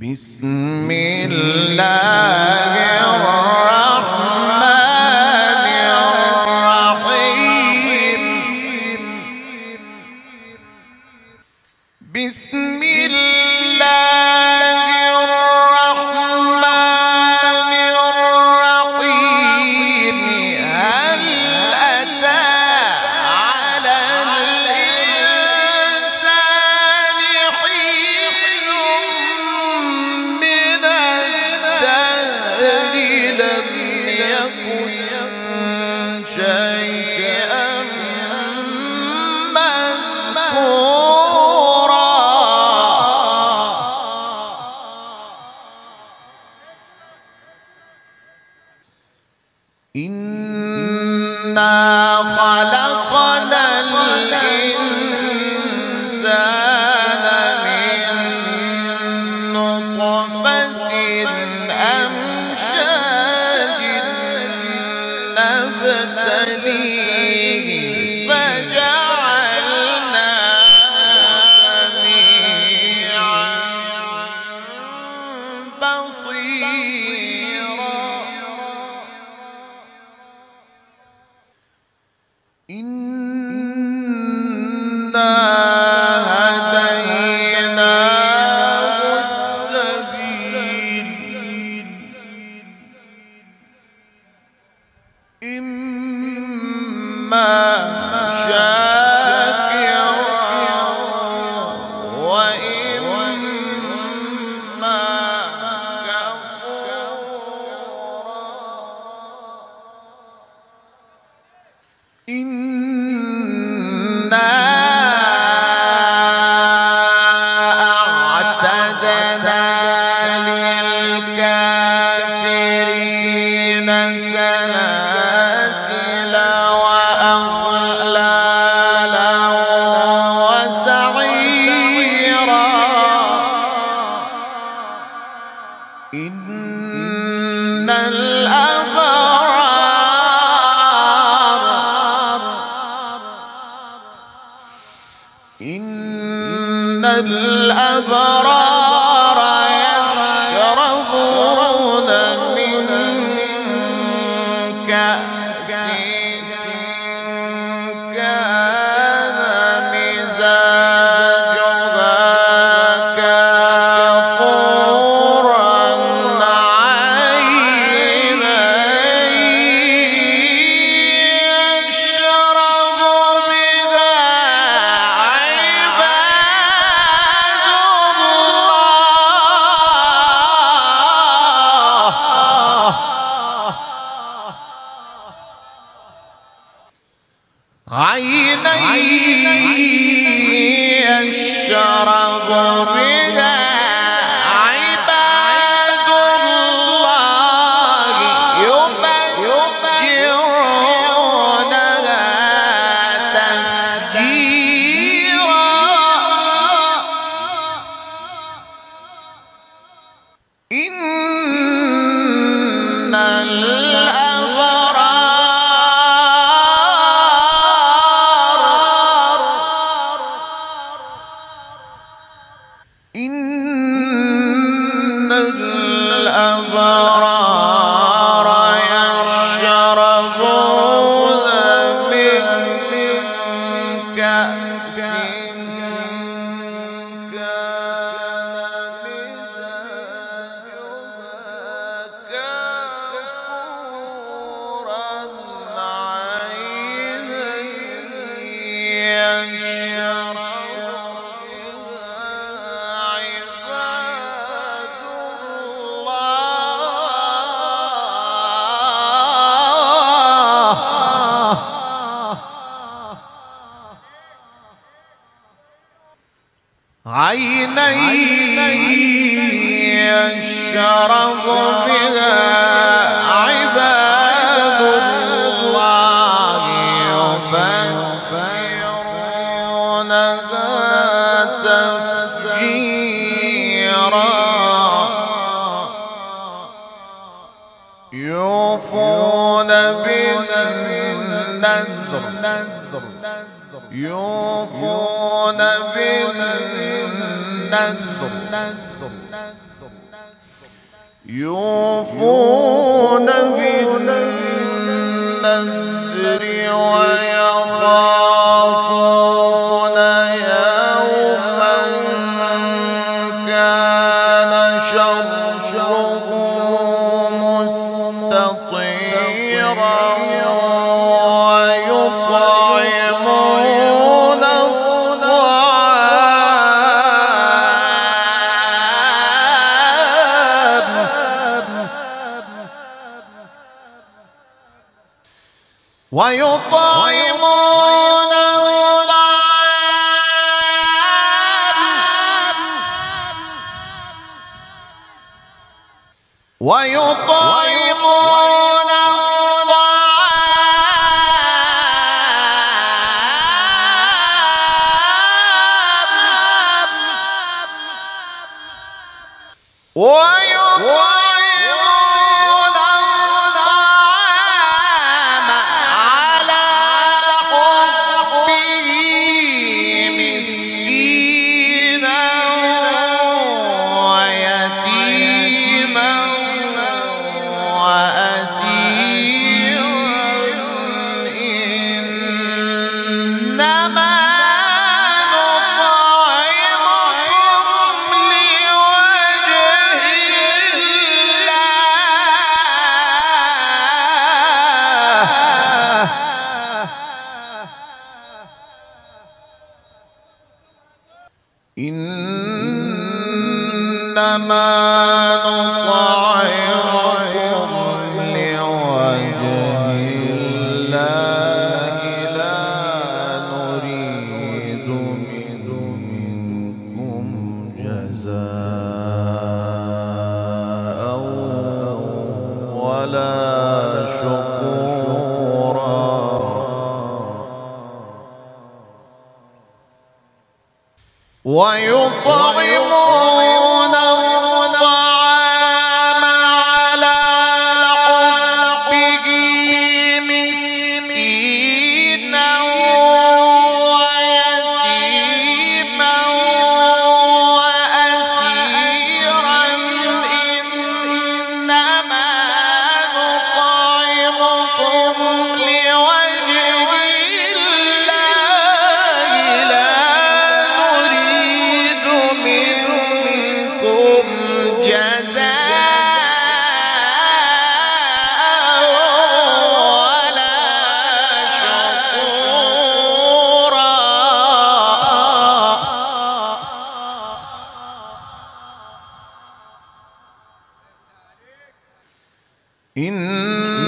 بسم الله الرحمن الرحيم. بسم الله الرحمن الرحيم. هل أتى على الإنسان حين من الدهر لم يكن شيئا مذكورا. إنا خلقنا الإنسان من نطفة أمشاج نبتليه فجعلناه سميعا بصيرا. إنا هديناه السبيل إما شاكرا وإما كفورا. إنا أعتدنا للكافرين سلاسل وأغلالا وسعيرا. إن الأبرار يشربون من كأس كان مزاجها كافورا عينا يشرب بها عينا يشرب بها عباد الله يفجرونها تفجيرا. إن الأبرار يشربون من كأس كان مزاجها كافورا عينا يشرب عينا يشرب بها عباد الله يفجرونها تفجيرا. يوفون بالنذر يوفون بالنذر يوفون بالنذر ويخافون يوما كان شره مستطيرا ويطعمون إنما نطعمكم لوجه الله لا نريد منكم جزاء ولا شكورا ويطعمون الطعام على حبه مسكينا ويتيما وأسيرا إنما نطعمكم لوجه الله لا نريد منكم جزاء ولا شكورا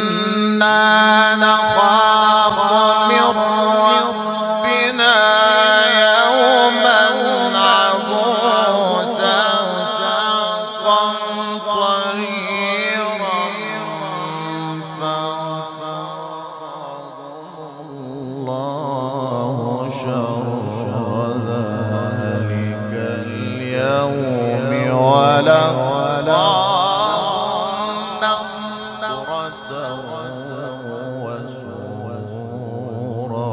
إنا نخاف من ربنا يوما عبوسا قمطريرا فوقاهم الله شر ذلك اليوم ولقاهم نضرة وسرورا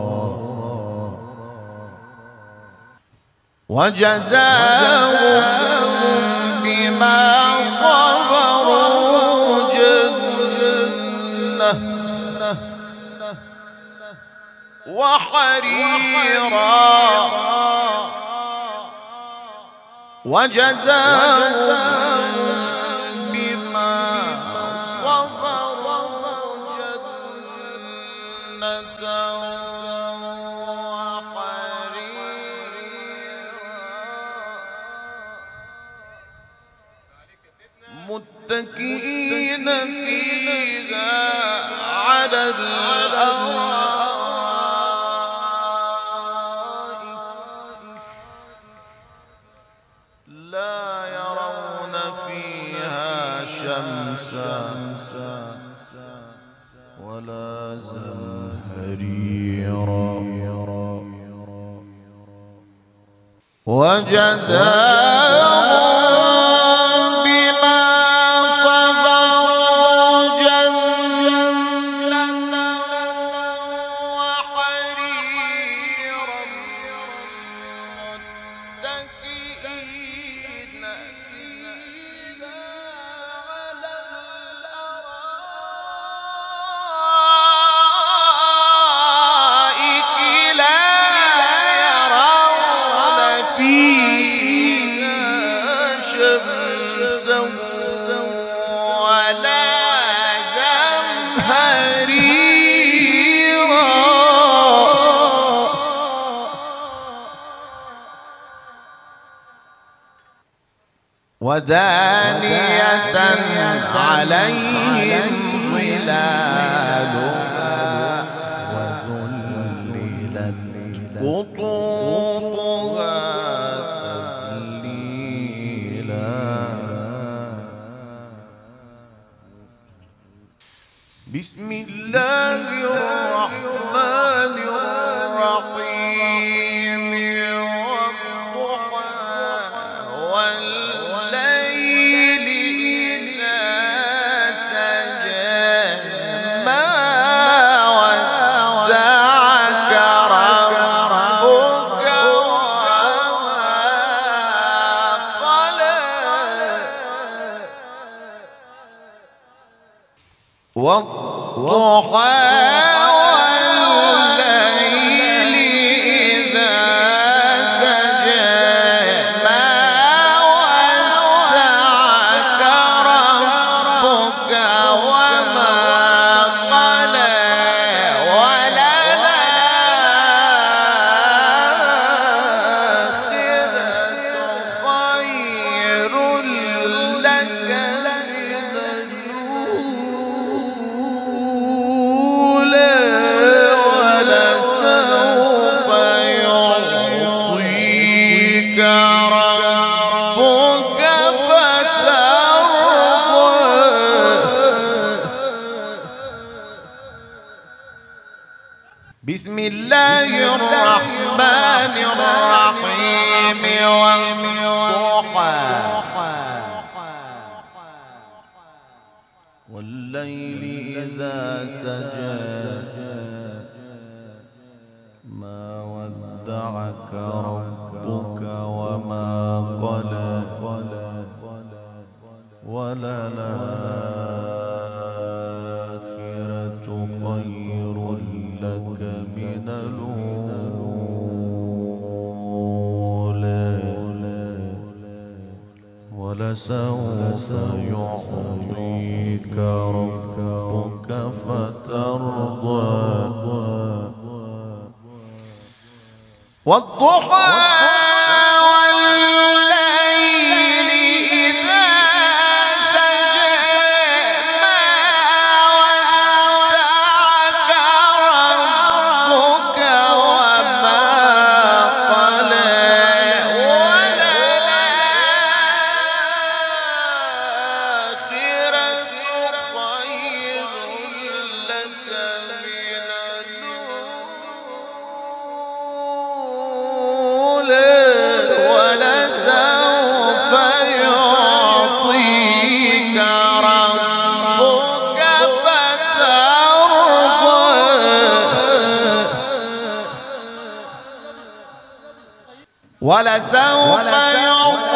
وجزاهم بما صبروا جنة وحريرا وجزاهم بما صبروا جنة متكئين فيها على الأرائك لا يرون فيها شمسا ولا زمهريرا وجزاهم بما صبروا جنة وحريرا متكئين فيها ودانية عليهم ظلالها وذللت قطوفها تذليلا. بسم الله الرحمن الرحيم. والضحى والليل إذا سجى ما ودعك ربك وما قلى. والضحى والليل إذا سجى ما ودعك ربك وما قلى. وللآخرة خير لك من الأولى ولسوف يعطيك ربك فترضى. بسم الله الرحمن الرحيم. والضحى والليل إذا سجى ما ودعك ربك وما قلى. وللآخرة خير لك من الأولى ولسوف يعطيك ربك فترضى. والضحى والليل إذا سجى ما ودعك ربك وما قلى. وللآخرة خير لك من الأولى ولسوف يعطيك ربك فترضى. ولسوف يعطيك